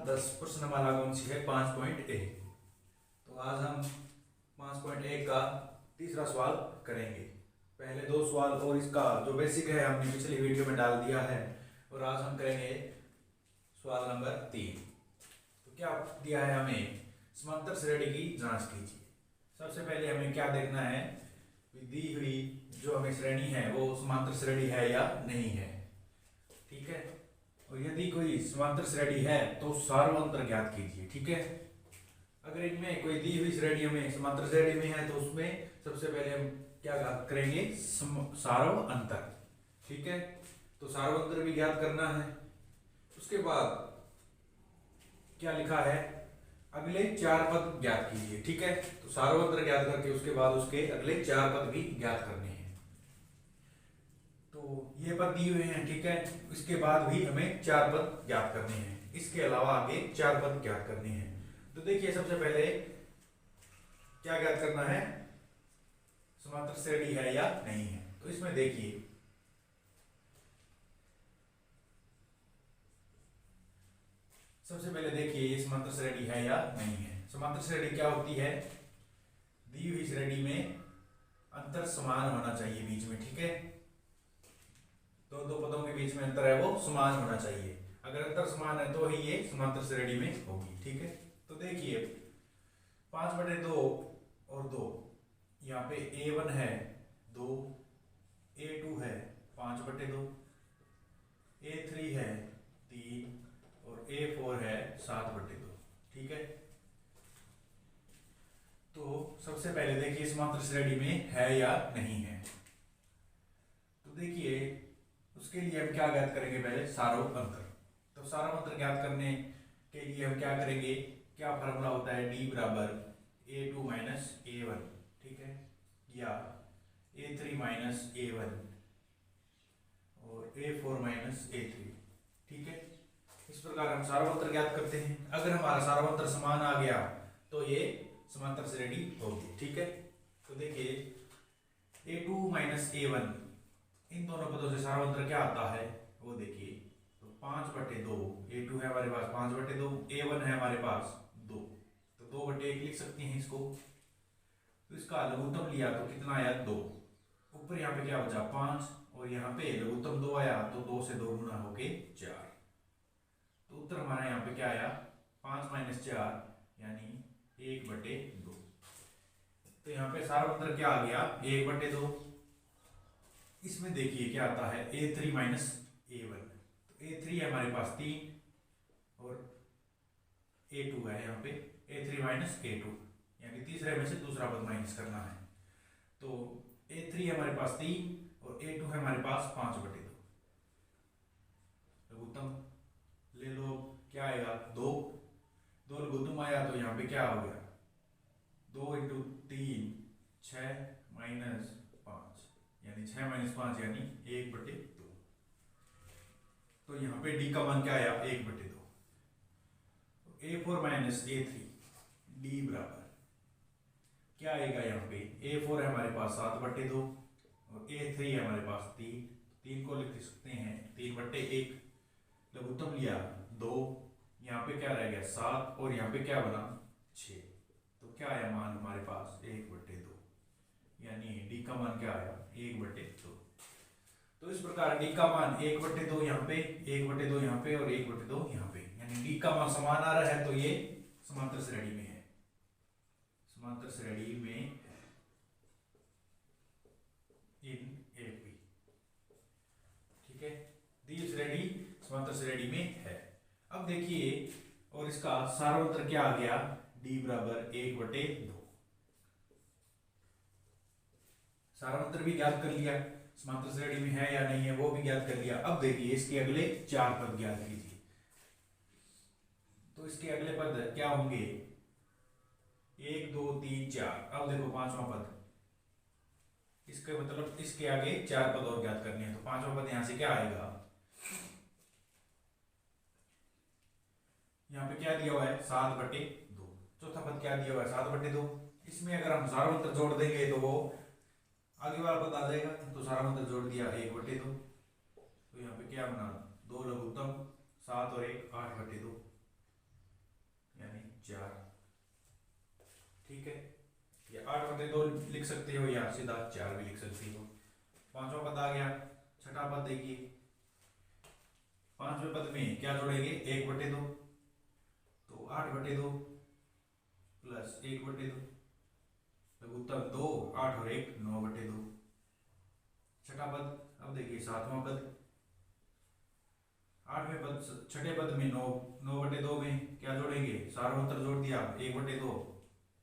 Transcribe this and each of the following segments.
10 प्रश्न हमारा कौन सी है 5.1। तो आज हम 5.1 का तीसरा सवाल करेंगे। पहले दो सवाल और इसका जो बेसिक है हमने पिछली वीडियो में डाल दिया है, और आज हम करेंगे सवाल नंबर 3। तो क्या दिया है हमें, समांतर श्रेणी की जांच कीजिए। सबसे पहले हमें क्या देखना है, दी हुई जो हमें श्रेणी है वो समांतर श्रेणी है या नहीं है। ठीक है, और यदि कोई समांतर श्रेणी है तो सार्वंतर ज्ञात कीजिए। ठीक है, अगर इनमें कोई दी हुई श्रेणी में समांतर श्रेणी में है तो उसमें सबसे पहले हम क्या करेंगे, सार्वंतर। ठीक है, तो सार्वंतर भी ज्ञात करना है। उसके बाद क्या लिखा है, अगले 4 पद ज्ञात कीजिए। ठीक है, तो सार्वंतर ज्ञात करके उसके बाद उसके अगले 4 पद भी ज्ञात करने हैं। तो ये पद दिए हुए हैं। ठीक है, इसके बाद भी हमें 4 पद ज्ञात करने हैं। इसके अलावा आगे 4 पद ज्ञात करने हैं। तो देखिए, सबसे पहले क्या ज्ञात करना है, समांतर श्रेणी है या नहीं है। तो इसमें देखिए, सबसे पहले देखिए ये समांतर श्रेणी है या नहीं है। समांतर श्रेणी क्या होती है, दी हुई श्रेणी में अंतर समान होना चाहिए बीच में। ठीक है, दो पदों के बीच में अंतर है वो समान होना चाहिए। अगर अंतर समान है तो ही ये समांतर श्रेणी में होगी। ठीक है, तो देखिए 5/2 और 2, यहाँ पे A1 है 2, A2 है 5/2, A3 है 3 और A4 है 7/2। ठीक है, तो सबसे पहले देखिए समांतर श्रेणी में है या नहीं है। तो देखिए उसके लिए हम क्या ज्ञात करेंगे, पहले सार्वंतर। तो सार्वंतर ज्ञात करने के लिए हम क्या करेंगे, क्या फार्मूला होता है, D बराबर A2 माइनस A1। ठीक है, या A3 माइनस A1 और A4 माइनस A3। ठीक है, इस प्रकार हम सार्वंतर ज्ञात करते हैं। अगर हमारा सार्वंतर समान आ गया तो ये समांतर श्रेणी होगी। ठीक है, तो देखिए A2 माइनस A1, इन दोनों पदों से सार्वंतर क्या आता है वो देखिए। तो 5/2, A2 है हमारे पास 5/2, A1 है हमारे पास 2, तो 2/1 लिख सकते हैं इसको। तो इसका लघुत्तम लिया तो कितना आया, 2। ऊपर यहाँ पे क्या बचा 5, और यहाँ पे लघुत्तम 2 आया तो 2 से 2 गुना होके 4। तो उत्तर हमारा यहाँ पे क्या आया, 5 माइनस 4 यानी 1/2। तो यहाँ पे सार्वंतर क्या आ गया, 1/2। इसमें देखिए क्या आता है, A3 माइनस A1। तो A3 है हमारे पास 3 और A2 है यहाँ पे A3 माइनस A2, यानी तीसरे में से दूसरा पद माइनस करना है। तो A3 है हमारे पास 3 और A2 है हमारे पास 5/2। लघुत्तम ले लो, क्या आएगा 2 लघुत्तम आया तो यहाँ पे क्या हो गया, 2 × 3 6 माइनस 5, यानी 6 माइनस 5 यानी 1/2। तो यहाँ पे D का मान क्या आया, 1/2। A4 माइनस A3, D बराबर क्या आएगा, यहाँ पे A4 है हमारे पास 7/2 और A3 है हमारे पास 3 को लिख सकते हैं 3/1। लघुत्तम लिया 2, यहाँ पे क्या रह गया 7 और यहाँ पे क्या बना 6। तो क्या आया मान हमारे पास 1/2, यानी D का मान क्या आया 1/2। तो इस प्रकार D का मान 1/2 यहाँ पे, 1/2 यहाँ पे और 1/2 यहाँ पे, यानी D का मान समान आ रहा है तो ये समांतर श्रेणी में है। समांतर श्रेणी में इन AP। ठीक है, दी श्रेणी समांतर श्रेणी में है। अब देखिए, और इसका सार्वंतर क्या आ गया, D बराबर 1/2। सार्वंतर भी ज्ञात कर लिया, समांतर श्रेणी में है या नहीं है वो भी ज्ञात कर लिया। अब देखिए इसके अगले 4 पद ज्ञात कीजिए। तो इसके अगले पद क्या होंगे, 1 2 3 4। अब देखो 5वां पद, इसके मतलब इसके आगे 4 पद और ज्ञात करने हैं। तो 5वां पद यहां से क्या आएगा, यहाँ पे क्या दिया हुआ है 7/2। चौथा पद क्या दिया हुआ है 7/2। इसमें अगर हम सार्वंतर जोड़ देंगे तो वो आगे वाला पद आ जाएगा। तो सार्वंतर जोड़ दिया 1/2। तो यहाँ पे क्या बना, 2 लघुत्तम 7 और 1 8/2। यानी 4। ठीक है, या 8/2 लिख सकते हो या सीधा 4 भी लिख सकते हो। पांचवा पद आ गया। छठा पद देखिए, पांचवें पद में क्या जोड़ेंगे, 1/2, तो 8/2 प्लस 1/2, लघुत्तम 2, 8 और 1 9/2। छठा पद, अब देखिए सातवां पद, आठवें पद, छठे पद में 9/2 में क्या जोड़ेंगे, सार्वंत्र जोड़ दिया 1/2,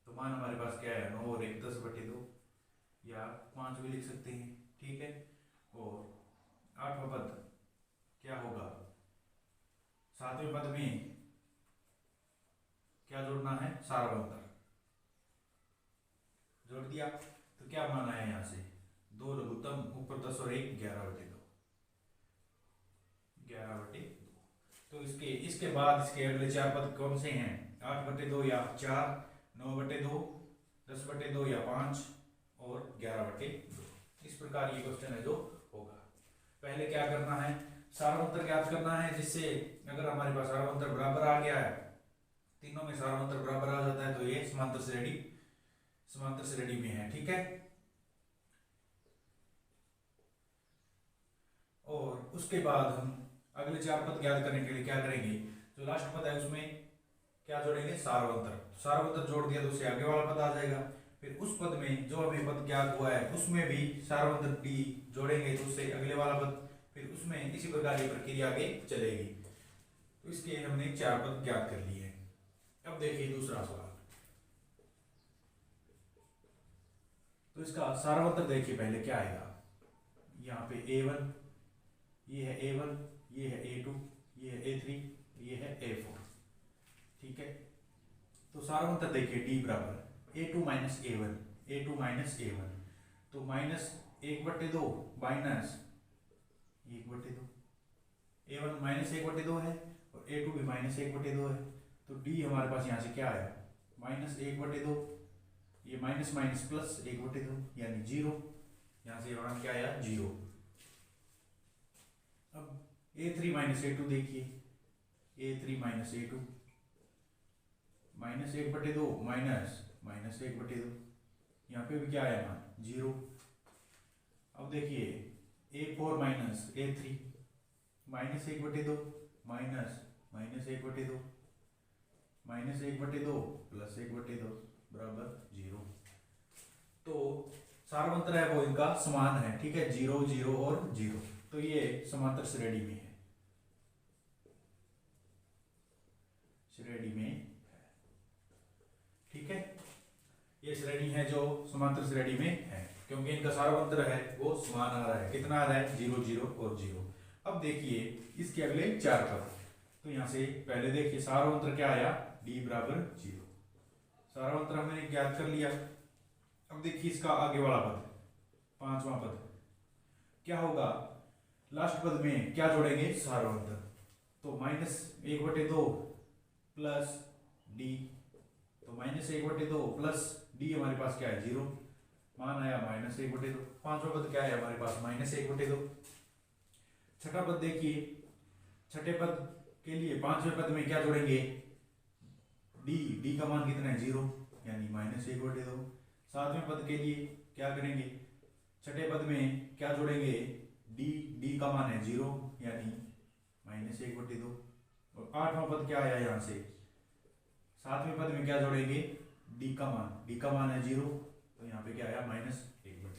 तो मान हमारे पास क्या है, 9 और 1 10/2, या 5 भी लिख सकते हैं। ठीक है, और आठवां पद क्या होगा, सातवें पद में क्या जोड़ना है, सार्वंत्र जोड़ दिया, तो क्या माना है यहाँ से, 2 लघुत्तम, ऊपर 10 और 1 11/2, 11/2। तो इसके बाद इसके अगले 4 पद कौन से हैं, 8/2 या 4, 9/2, 10/2 या 5 और 11/2। इस प्रकार ये क्वेश्चन है जो होगा। पहले क्या करना है, सार्वंत्र ज्ञात करना है, जिससे अगर हमारे पास सार्वंत्र बराबर आ गया है, तीनों में सार्वंत्र बराबर आ जाता है, तो ये समांतर श्रेणी में है। ठीक है, और उसके बाद हम अगले 4 पद ज्ञात करने के लिए क्या करेंगे, जो लास्ट पद है उसमें क्या जोड़ेंगे, सार्वंत्र जोड़ दिया तो उससे आगे वाला पद आ जाएगा। फिर उस पद में जो अभी पद ज्ञात हुआ है उसमें भी सार्वंत्र डी जोड़ेंगे तो उससे अगले वाला पद, फिर उसमें इसी प्रकार की प्रक्रिया आगे चलेगी। तो इसके हमने 4 पद ज्ञात कर लिए हैं। अब देखिए दूसरा सवाल, तो इसका सार्वंत्र देखिए पहले क्या आएगा, यहाँ पे A1, ये है A1, ये है A2, ये है A3, ये है A4। ठीक है, तो सार्वंत्र देखिए D बराबर A2 minus A1, A2 minus A1, तो माइनस 1/2 माइनस 1/2, A1 माइनस 1/2 है और A2 भी माइनस 1/2 है, तो D हमारे पास यहाँ से क्या आया, माइनस 1/2, ये माइनस माइनस प्लस 1/2 यानी 0, यहाँ से मान क्या आया 0। अब A3 माइनस A2 देखिए, A3 minus A2, minus 1/2 minus minus 1/2, यहाँ पे भी क्या आया मान 0। अब देखिए A4 minus A3, minus 1/2 minus minus 1/2, minus 1/2 plus 1/2 बराबर 0। तो सार्वंत्र है वो इनका समान है। ठीक है, 0 0 और 0, तो ये समांतर श्रेणी में है, ठीक है, ये श्रेणी है जो समांतर श्रेणी में है, क्योंकि इनका सार्वंत्र है वो समान आ रहा है। कितना आ रहा है, 0 0 और 0। अब देखिए इसके अगले 4 पद, तो यहाँ से पहले देखिए सार्वंत्र क्या आया, D बराबर 0, सार्वंत्र हमने ज्ञात कर लिया। अब देखिए इसका आगे वाला पद, पांचवा पद क्या होगा, लास्ट पद में क्या जोड़ेंगे, सार्वंत्र, तो माइनस 1/2 प्लस D, तो माइनस 1/2 प्लस D हमारे पास क्या है 0, मान आया माइनस 1/2। पांचवा पद क्या है हमारे पास, माइनस 1/2। छठा पद देखिए, छठे पद के लिए पांचवें पद में क्या जोड़ेंगे, D का मान कितना है 0, यानी माइनस 1/2। सातवें पद के लिए क्या करेंगे, छठे पद में क्या जोड़ेंगे, D का मान है 0, यानी माइनस 1/2। और आठवां पद क्या आया यहाँ से, सातवें पद में क्या जोड़ेंगे, D का मान है 0, तो यहाँ पे क्या आया माइनस 1/2।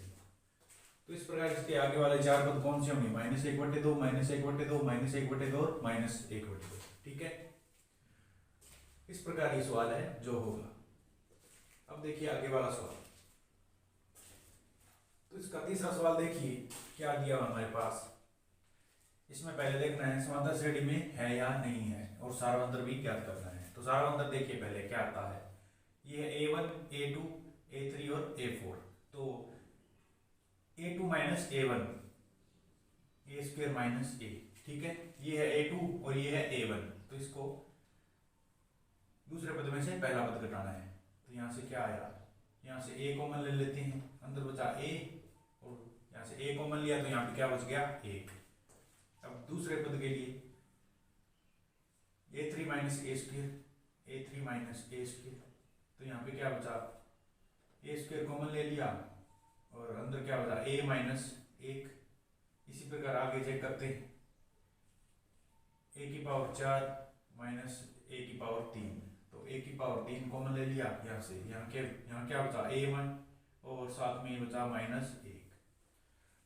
तो इस प्रकार इसके आगे वाले 4 पद कौन से होंगे, माइनस 1/2, माइनस 1/2, माइनस 1/2 और माइनस 1/2। ठीक है, इस प्रकार ये सवाल है जो होगा। अब देखिए आगे वाला सवाल, तो इसका तीसरा सवाल देखिए क्या दिया हमारे पास। इसमें पहले देखना है समांतर श्रेणी में है या नहीं है, और सार्वंत्र भी ज्ञात करना है। तो सार्वंत्र देखिए पहले क्या आता है, ये है A1, A2, A3 और A4। तो A2 minus A1, A² minus A, ठीक है, ये है A2 और ये है A1, तो इसको दूसरे पद में से पहला पद घटाना है। तो यहाँ से क्या आया, यहाँ से A कॉमन ले लेते हैं, अंदर बचा A, और यहाँ से A कॉमन लिया तो यहाँ पे क्या बच गया 1। अब दूसरे पद के लिए A3 minus A², a3 minus ए स्क्वायर। तो यहाँ पे क्या बचा, ए स्क्वायर कॉमन ले लिया और अंदर क्या बचा a माइनस 1। इसी प्रकार आगे चेक करते हैं, a की पावर 4 माइनस a की पावर 3। तो a की पावर 3 कॉमन ले लिया यहाँ से, यहाँ क्या बचा a1 और साथ में बचा माइनस 1।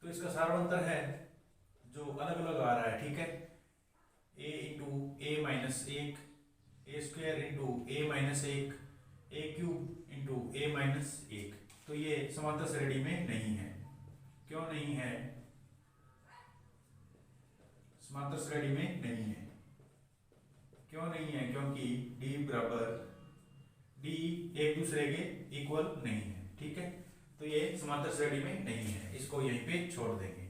तो इसका सारांतर है जो अलग अलग आ रहा है, ठीक है, a into A minus 1, A square into A minus 1, A cube into A minus 1। तो ये समांतर श्रेणी में नहीं है। क्यों नहीं है? समांतर श्रेणी में नहीं है। क्यों नहीं है? क्योंकि d बराबर d एक दूसरे के इक्वल नहीं है, ठीक है। तो ये समांतर श्रेणी में नहीं है, इसको यहीं पे छोड़ देंगे।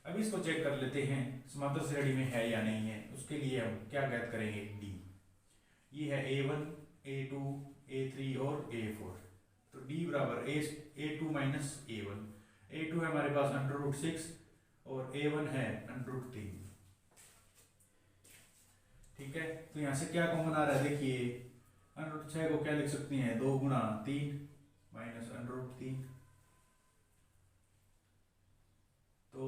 अब इसको चेक कर लेते हैं समांतर श्रेणी में है या नहीं है। उसके लिए हम क्या ज्ञात करेंगे, d। ये है a1, a2, a3 और a4। तो d बराबर a2 माइनस a1। a2 है हमारे पास √6 और a1 है √3, ठीक है। तो यहाँ से क्या कॉमन आ रहा है, देखिए √6 को क्या लिख सकते हैं, 2 गुणा 3 माइनस √3। तो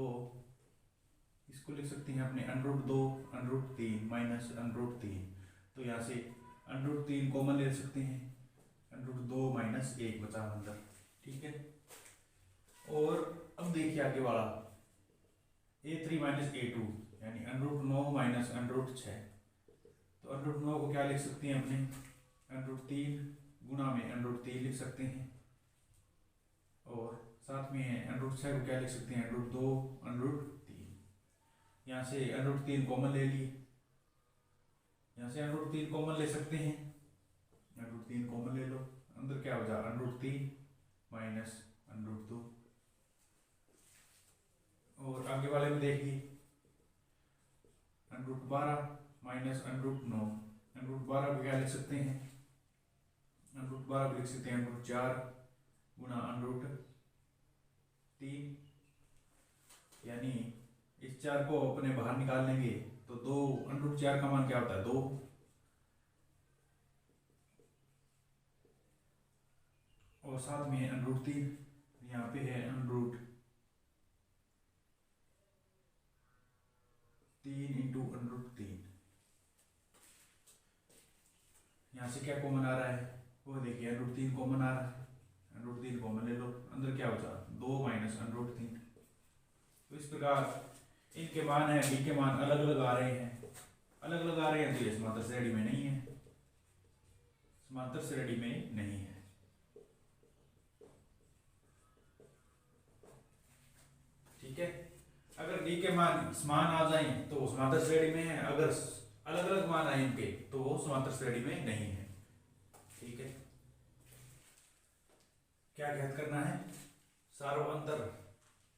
इसको लिख सकते हैं अपने √2 √3 माइनस √3। तो यहाँ से √3 कॉमन ले सकते हैं, √2 माइनस 1 बचा अंदर, ठीक है। और अब देखिए आगे वाला a3 माइनस a2 यानी √9 माइनस √6। तो √9 को क्या लिख सकते हैं अपने, √3 गुणा में √3 लिख सकते हैं और साथ में √6 को क्या लिख सकते हैं, √2 √3। यहाँ से √3 कॉमन ले लिए, यहाँ से √3 कॉमन ले सकते हैं, √3 कॉमन ले लो, अंदर क्या हो जाए √3 माइनस √2। और आगे वाले में देखिए √12 माइनस √9। √12 को क्या लिख सकते हैं, √12 को लिख सकते हैं √4 गुणा √3। यानी इस 4 को अपने बाहर निकाल लेंगे तो 2 √4 का मान क्या होता है, 2। और साथ में √3, यहाँ पे है √3 इंटू √3। यहाँ से क्या कॉमन आ रहा है, वो देखिए √3 कॉमन आ रहा है, √3 कॉमन ले लो, अंदर क्या बचा 2 माइनस √3। तो इस प्रकार इनके मान है, डी के मान अलग अलग आ रहे हैं, अलग अलग आ रहे हैं। तो ये समांतर श्रेणी में नहीं है, समांतर श्रेणी में नहीं है, ठीक है। अगर डी के मान समान आ जाए तो समांतर श्रेणी में है, अगर अलग अलग मान आए इनके तो वो समांतर श्रेणी में नहीं है, ठीक है। क्या ज्ञात करना है, सार्वअंतर।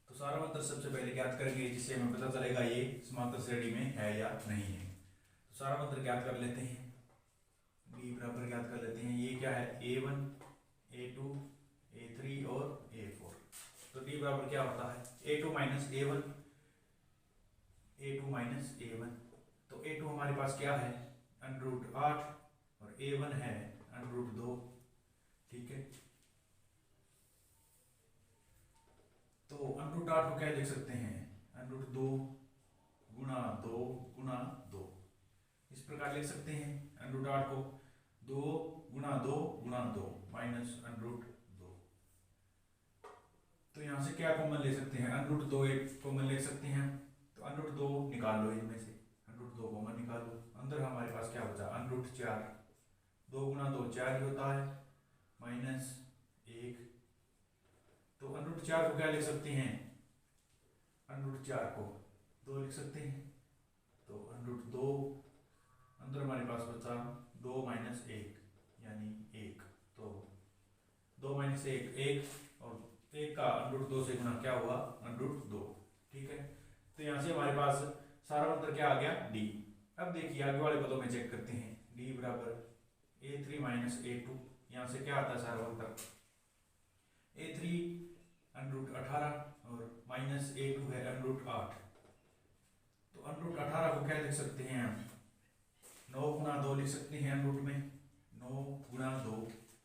तो सार्वअंतर सबसे पहले ज्ञात करेंगे जिससे हमें पता चलेगा ये समांतर श्रेणी में है या नहीं है। तो सार्वअंतर ज्ञात कर लेते हैं, डी बराबर ज्ञात कर लेते हैं। ये क्या है, a1 a2 a3 और a4। तो डी बराबर क्या होता है, a2 minus a1, a2 minus a1। तो a2 हमारे पास क्या है, √8 और a1 है √2, ठीक है। तो √8 को क्या लिख सकते हैं, √2 गुणा 2 गुणा 2, इस प्रकार लिख सकते हैं। √8 को 2 गुणा 2 गुणा 2 माइनस √2। तो यहाँ से क्या कॉमन ले सकते हैं, √2 एक कॉमन ले सकते हैं। तो √2 निकाल लो, इनमें से √2 कॉमन निकालो, अंदर हमारे पास क्या बचा √4। 2 गुणा 2 4 ही होता है माइनस 1। तो √4 को क्या लिख सकते हैं, √4 को 2 लिख सकते हैं। तो √2 अंदर हमारे पास बचा 2 माइनस 1 यानी 1। तो 2 माइनस 1 1 और 1 का √2 से गुना क्या हुआ √2, ठीक है। तो यहाँ से हमारे पास सार्वअंतर क्या आ गया, डी। अब देखिए आगे वाले पदों में चेक करते हैं, डी बराबर a3 माइनस a2। यहाँ से क्या आता है सार्वअंतर, a3 √18 और माइनस a2 है √8। तो √18 को क्या लिख सकते हैं हम, 9 गुणा 2 लिख सकते हैं √ में, 9 गुणा 2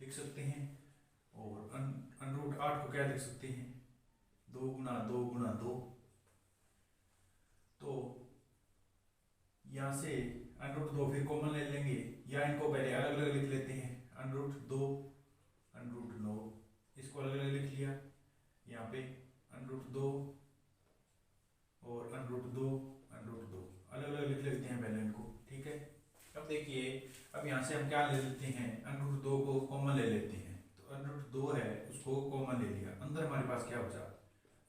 लिख सकते हैं, और अंडर रूट 8 को क्या लिख सकते हैं, 2 गुणा 2 गुणा 2। तो यहाँ से अंडर रूट 2 फिर कॉमन ले लेंगे, या इनको पहले अलग अलग लिख लेते हैं। अंडर रूट 2 अंडर रूट 9 इसको अलग अलग लिख लिया, यहाँ पे अंडर रूट 2 और अंडर रूट 2 अंडर रूट 2 अलग अलग लिख लेते हैं पहले इनको, ठीक है। अब देखिए, अब यहाँ से हम क्या ले लेते हैं, अंडर रूट 2 को कॉमन ले लेते हैं। तो अंडर रूट 2 है उसको कॉमन ले लिया, अंदर हमारे पास क्या बचा,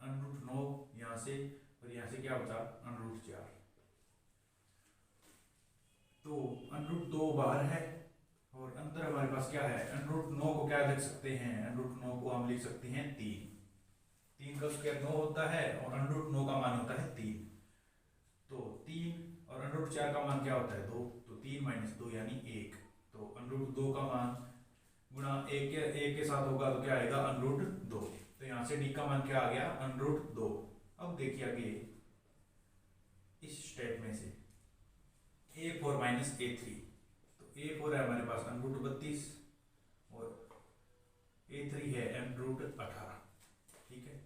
अंडर रूट 9 यहाँ से, और यहाँ से क्या बचा अंडर रूट 4। तो अंडर रूट 2 बाहर है और अंदर हमारे पास क्या है, अंडर रूट 9 को क्या लिख सकते हैं, अंडर रूट 9 को हम लिख सकते हैं 3। 3 का स्क्वायर 9 होता है और अंडर रूट 9 का मान होता है 3। तो 3 और अंडर रूट 4 का मान क्या होता है 2, तो 3 माइनस 2 यानी 1। तो अंडर रूट 2 का मान गुणा 1 के साथ होगा तो क्या आएगा अंडर रूट 2। तो यहाँ से डी का मान क्या आ गया अंडर रूट 2। अब देखिए आगे इस स्टेप में से a4 माइनस a3, तो a4 है हमारे पास अंडर रूट 32 और a3 है अंडर रूट 18, ठीक है।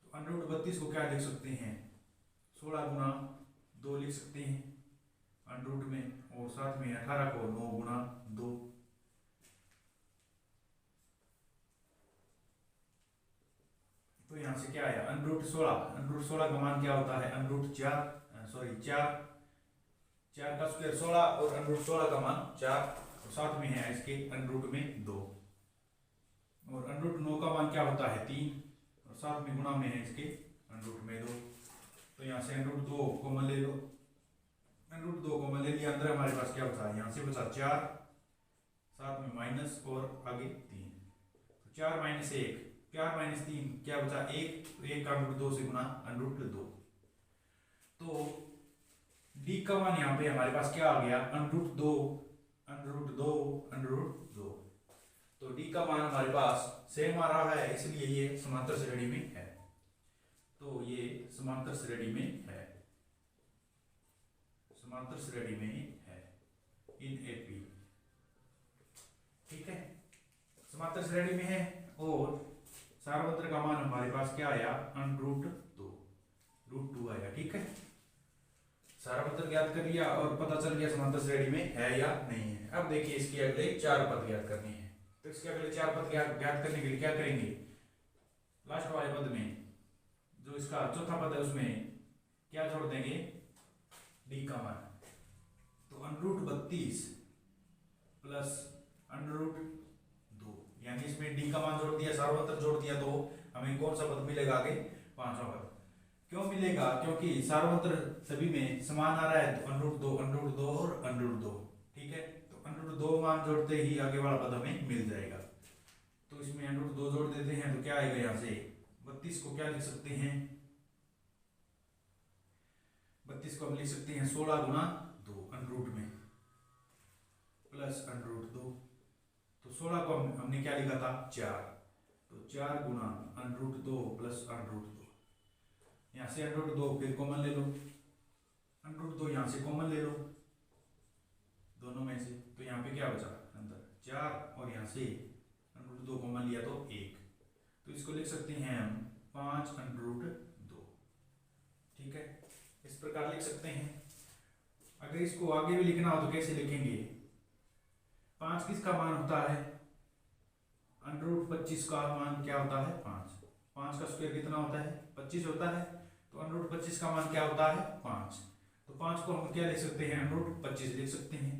तो अंडर रूट 32 को क्या लिख सकते हैं, 16 गुणा 2 लिख सकते हैं अंडर रूट में, और साथ में 18 को 9 गुणा 2। तो यहाँ से क्या आया अंडर रूट 16, अंडर रूट 16 का मान क्या होता है अंडर रूट 4 का स्क्वायर 16 और अंडर रूट 16 का मान 4, और साथ में है इसके अंडर रूट में 2, और अंडर रूट 9 का मान क्या होता है 3, और साथ में गुणा में है इसके अंडर रूट में 2। तो यहाँ से अंडर रूट 2 कॉमन ले लो, अंडर रूट 2 कॉमन ले लिया, अंदर हमारे पास क्या बचा, यहाँ से बचा 4, साथ में माइनस और आगे 3। तो 4 माइनस 1 4 माइनस 3 क्या बचा 1, तो 1 का अंडर रूट 2 से गुणा अंडर रूट 2। तो डी का मान यहाँ पे हमारे पास क्या आ गया under root 2 under root 2 under root 2। तो डी का मान हमारे पास सेम आ रहा है, इसलिए ये समांतर श्रेणी में है। तो ये समांतर श्रेणी में है, समांतर श्रेणी में है इन एपी, ठीक है, समांतर श्रेणी में है। और सार्वत्र का मान हमारे पास क्या आया अंडर रूट 2 आया, ठीक है। सार्वत्र ज्ञात कर लिया और पता चल गया समांतर श्रेणी में है या नहीं है। अब देखिए इसके अगले 4 पद ज्ञात करने हैं। तो इसके अगले 4 पद ज्ञात करने के लिए क्या करेंगे, लास्ट वाले पद में जो इसका चौथा पद है उसमें क्या जोड़ देंगे डी का मान। तो under root 32 plus under root 2, यानी इसमें डी का मान जोड़ दिया, सार्वत्र जोड़ दिया, तो हमें कौन सा पद मिलेगा आगे, 5वां पद। क्यों मिलेगा, क्योंकि सार्वत्र सभी में समान आ रहा है, तो अंडर रूट 2 और अंडर रूट 2, ठीक है। तो अंडर रूट 2 मान जोड़ते ही आगे वाला पद हमें मिल जाएगा। तो इसमें अंडर रूट 2 जोड़ देते हैं तो क्या आएगा, यहाँ से 32 को क्या लिख सकते हैं, 32 को हम लिख सकते हैं 16 गुणा 2 अंडर रूट में प्लस अंडर रूट 2। तो 16 को हमने क्या लिखा था 4, तो 4 गुणा under root 2 plus under root 2। यहाँ से अंडर रूट 2 फिर कॉमन ले लो, अंडर रूट 2 यहाँ से कॉमन ले लो दोनों में से, तो यहाँ पे क्या बचा अंदर 4 और यहाँ से अंडर रूट 2 कॉमन लिया तो 1। तो इसको लिख सकते हैं हम 5 अंडर रूट 2, ठीक है, इस प्रकार लिख सकते हैं। अगर इसको आगे भी लिखना हो तो कैसे लिखेंगे, 5 किसका मान होता है, अंडर रूट 25 का मान क्या होता है 5, 5 का स्क्वायर कितना होता है 25 होता है, तो अंडर रूट 25 का मान क्या होता है 5। तो 5 को हम क्या लिख सकते हैं अंडर रूट 25 लिख सकते हैं।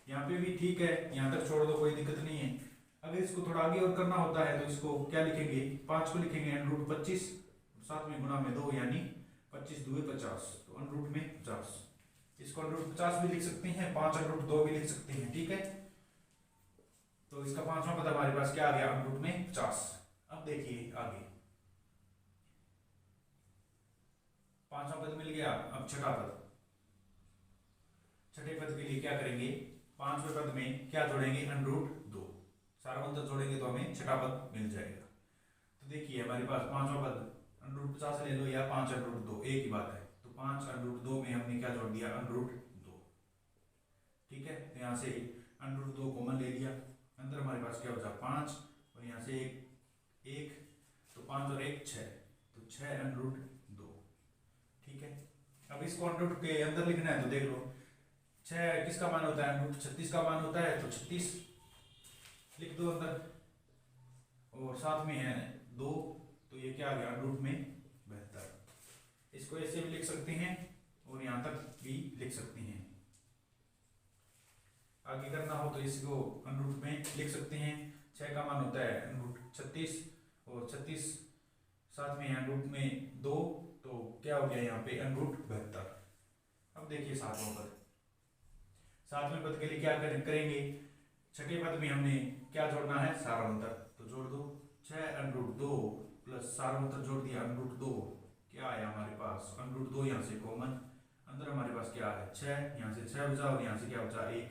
यहाँ पे भी ठीक है, यहाँ तक छोड़ दो कोई दिक्कत नहीं है। अगर इसको थोड़ा आगे और करना होता है तो इसको क्या लिखेंगे, 5 को लिखेंगे अंडर रूट 25, साथ में गुणा में 2 यानी 25 दूए 50, तो अंडर रूट में 50। इसको अंडर रूट 50 भी लिख सकते हैं, 5 अंडर रूट 2 भी लिख सकते हैं, ठीक है। तो इसका 5वां पद हमारे पास क्या आ गया अंडर रूट में 50। अब देखिए आगे 5वां पद मिल गया। अब छठा पद, छठे पद के लिए क्या करेंगे, 5वें पद में क्या जोड़ेंगे अंडर रूट 2, सार्वत्र जोड़ेंगे तो हमें छठा पद मिल जाएगा। तो देखिए हमारे पास 5वां पद अंडर रूट 50 ले लो या 5 अंडर रूट 2, एक ही बात है। तो 5 अंडर रूट 2 में हमने क्या जोड़ दिया अंडर रूट 2, ठीक है। तो यहाँ से अंडर रूट 2 कॉमन ले लिया, अंदर हमारे पास क्या बचा 5 और यहाँ से एक तो 5 और 1 6, तो 6 अंडर रूट 2। ठीक है, अब इसको अंडर रूट के अंदर लिखना है तो देख लो 6 किसका मान होता है, अंडर रूट 36 का मान होता है, तो 36 लिख दो अंदर, और साथ में है 2, तो ये क्या आ गया अंडर रूट में 72। इसको ऐसे भी लिख सकते हैं और यहाँ तक भी लिख सकते हैं। आगे करना हो तो इसको अंडर रूट में लिख सकते हैं। 6 का मान होता है अंडर रूट 36 और 36 साथ में अंडर रूट में 2, तो क्या हो गया यहाँ पे अंडर रूट 72। अब देखिए सातवां पद, सातवें पद के लिए क्या करेंगे, छठे पद में हमने क्या जोड़ना है सारांतर, तो जोड़ दो 6 अंडर रूट 2 प्लस सारांतर जोड़ दिया अंडर रूट 2, क्या आया हमारे पास अंडर रूट 2, यहाँ से कॉमन, अंदर हमारे पास क्या है 6, यहाँ से 6 बचा और यहाँ से क्या बचा 1।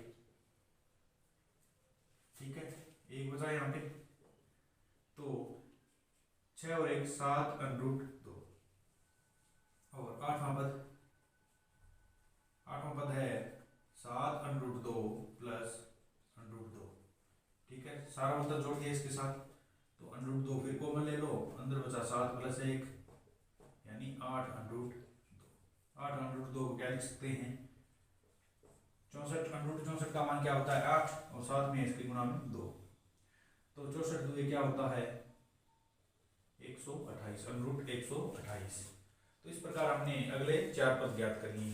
ठीक है, 1 बचा यहाँ पे, तो 6 और 1 7 अंडर रूट 2। और आठवां पद है 7 under root 2 plus under root 2। ठीक है, सारा मतलब जोड़ दिया इसके साथ, तो अंडर रूट 2 फिर कॉमन ले लो, अंदर बचा 7 प्लस 1 यानी 8 अंडर रूट 2। 8 अंडर रूट 2 को क्या लिख सकते हैं 64, अंडर रूट 64 का मान क्या होता है 8 और साथ में इसके गुणा में 2, तो 64 दूनी क्या होता है 128, अंडर रूट 128। तो इस प्रकार हमने अगले 4 पद ज्ञात कर लिए।